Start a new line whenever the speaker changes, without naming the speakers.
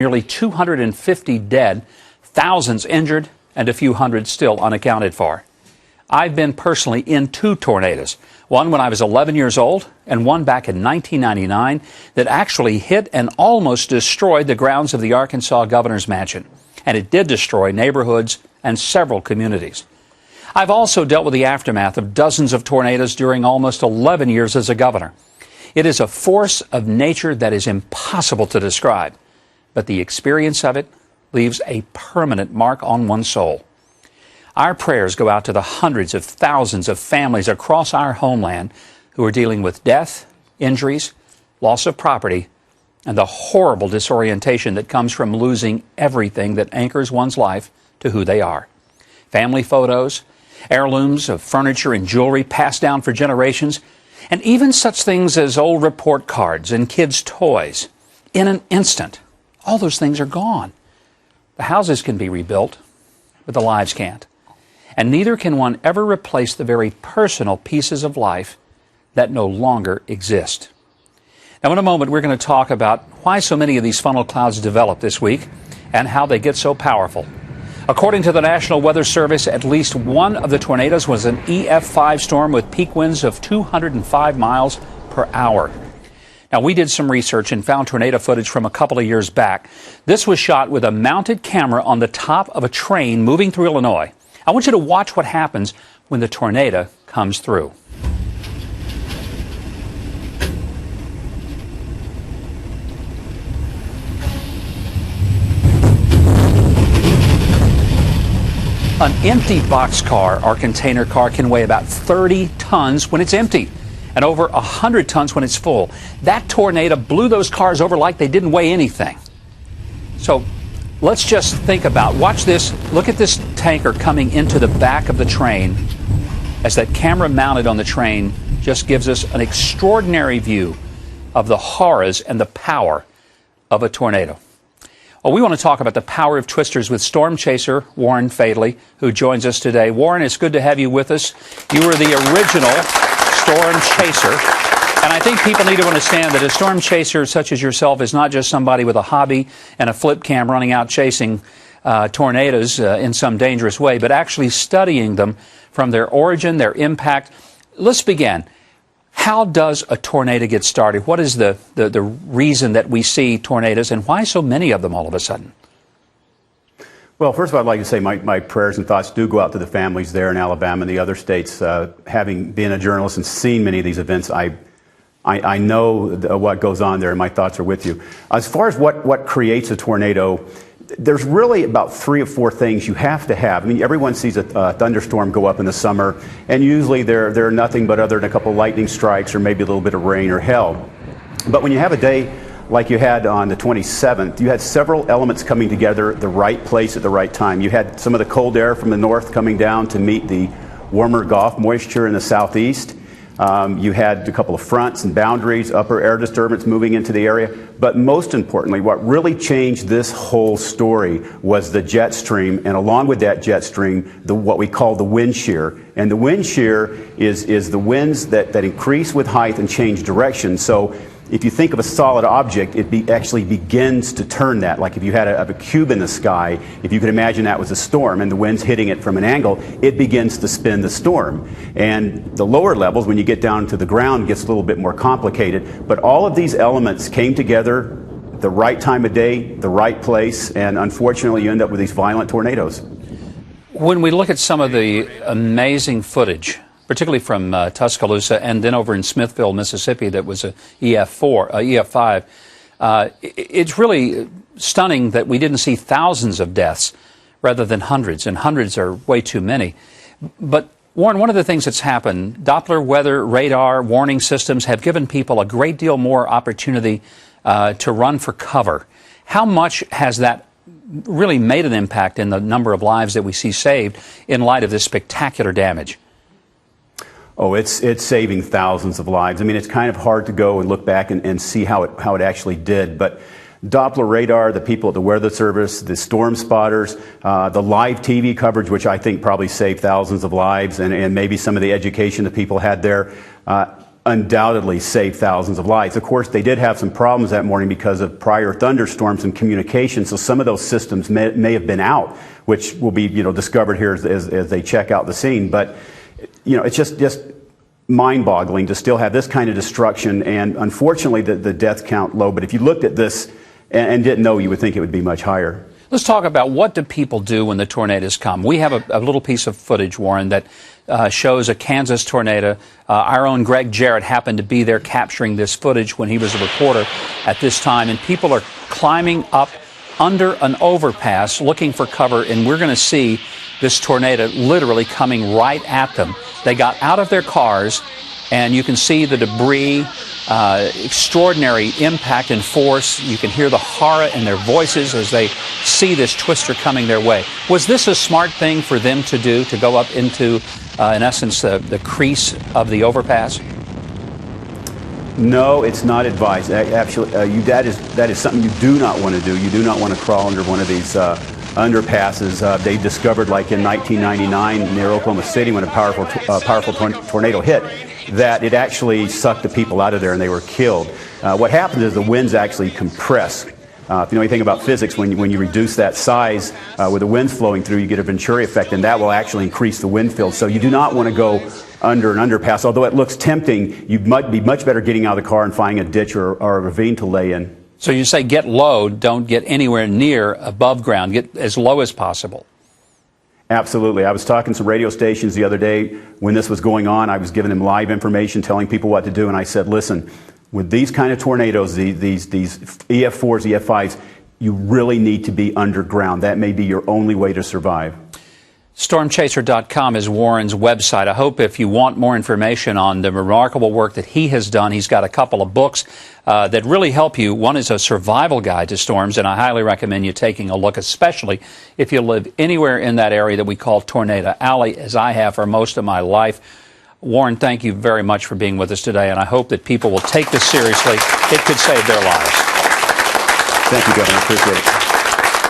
Nearly 250 dead, thousands injured, and a few hundred still unaccounted for. I've been personally in two tornadoes, one when I was 11 years old and one back in 1999 that actually hit and almost destroyed the grounds of the Arkansas governor's mansion. And it did destroy neighborhoods and several communities. I've also dealt with the aftermath of dozens of tornadoes during almost 11 years as a governor. It is a force of nature that is impossible to describe, but the experience of it leaves a permanent mark on one's soul. Our prayers go out to the hundreds of thousands of families across our homeland who are dealing with death, injuries, loss of property, and the horrible disorientation that comes from losing everything that anchors one's life to who they are. Family photos, heirlooms of furniture and jewelry passed down for generations, and even such things as old report cards and kids' toys. In an instant, all those things are gone. The houses can be rebuilt, but the lives can't. And neither can one ever replace the very personal pieces of life that no longer exist. Now, in a moment, we're going to talk about why so many of these funnel clouds develop this week and how they get so powerful. According to the National Weather Service, at least one of the tornadoes was an EF5 storm with peak winds of 205 miles per hour. Now, we did some research and found tornado footage from a couple of years back. This was shot with a mounted camera on the top of a train moving through Illinois. I want you to watch what happens when the tornado comes through. An empty boxcar or container car can weigh about 30 tons when it's empty and over 100 tons when it's full. That tornado blew those cars over like they didn't weigh anything. So let's just think about, watch this, look at this tanker coming into the back of the train as that camera mounted on the train just gives us an extraordinary view of the horrors and the power of a tornado. Well, we want to talk about the power of twisters with storm chaser Warren Faidley, who joins us today. Warren, it's good to have you with us. You were the original storm chaser. And I think people need to understand that a storm chaser such as yourself is not just somebody with a hobby and a flip cam running out chasing tornadoes in some dangerous way, but actually studying them from their origin, their impact. Let's begin. How does a tornado get started? What is the reason that we see tornadoes, and why so many of them all of a sudden?
Well, first of all, I'd like to say my prayers and thoughts do go out to the families there in Alabama and the other states. Having been a journalist and seen many of these events, I know what goes on there, and my thoughts are with you. As far as what creates a tornado, there's really about 3 or 4 things you have to have. I mean, everyone sees a thunderstorm go up in the summer, and usually they're nothing but other than a couple lightning strikes or maybe a little bit of rain or hail. But when you have a day like you had on the 27th, you had several elements coming together at the right place at the right time. You had some of the cold air from the north coming down to meet the warmer Gulf moisture in the southeast. You had a couple of fronts and boundaries, upper air disturbance moving into the area. But most importantly, what really changed this whole story was the jet stream, and along with that jet stream, what we call the wind shear. And the wind shear is the winds that increase with height and change direction. So if you think of a solid object, it actually begins to turn that. Like if you had a cube in the sky, if you could imagine that was a storm and the wind's hitting it from an angle, it begins to spin the storm. And the lower levels, when you get down to the ground, gets a little bit more complicated. But all of these elements came together the right time of day, the right place, and unfortunately you end up with these violent tornadoes.
When we look at some of the amazing footage, particularly from Tuscaloosa and then over in Smithville, Mississippi, that was a EF5. It's really stunning that we didn't see thousands of deaths rather than hundreds, and hundreds are way too many. But Warren, one of the things that's happened, Doppler weather radar warning systems have given people a great deal more opportunity to run for cover. How much has that really made an impact in the number of lives that we see saved in light of this spectacular damage?
Oh, it's saving thousands of lives. I mean, it's kind of hard to go and look back and see how it actually did. But Doppler radar, the people at the Weather Service, the storm spotters, the live TV coverage, which I think probably saved thousands of lives, and maybe some of the education that people had there. undoubtedly saved thousands of lives. Of course, they did have some problems that morning because of prior thunderstorms and communication, so some of those systems may have been out, which will be, discovered here as they check out the scene. But, it's just mind-boggling to still have this kind of destruction, and unfortunately the death count low. But if you looked at this and didn't know, you would think it would be much higher.
Let's talk about what do people do when the tornadoes come. We have a little piece of footage, Warren, that shows a Kansas tornado. Our own Greg Jarrett happened to be there capturing this footage when he was a reporter at this time. And people are climbing up under an overpass looking for cover, and we're going to see this tornado literally coming right at them. They got out of their cars, and you can see the debris, extraordinary impact and force. You can hear the horror in their voices as they see this twister coming their way. Was this a smart thing for them to do, to go up into, in essence, the crease of the overpass?
No, it's not advised. Actually, that is something you do not want to do. You do not want to crawl under one of these underpasses. They discovered, like in 1999 near Oklahoma City, when a powerful tornado hit, that it actually sucked the people out of there and they were killed. What happens is the winds actually compress. If you know anything about physics, when you reduce that size with the winds flowing through, you get a Venturi effect, and that will actually increase the wind field. So you do not want to go under an underpass. Although it looks tempting, you might be much better getting out of the car and finding a ditch or a ravine to lay in.
So you say get low, don't get anywhere near above ground, get as low as possible.
Absolutely. I was talking to some radio stations the other day when this was going on. I was giving them live information, telling people what to do, and I said, listen, with these kind of tornadoes, these EF4s, EF5s, you really need to be underground. That may be your only way to survive.
Stormchaser.com is Warren's website. I hope if you want more information on the remarkable work that he has done, he's got a couple of books that really help you. One is a survival guide to storms, and I highly recommend you taking a look, especially if you live anywhere in that area that we call Tornado Alley, as I have for most of my life. Warren, thank you very much for being with us today, and I hope that people will take this seriously. It could save their lives.
Thank you, Governor. Appreciate it.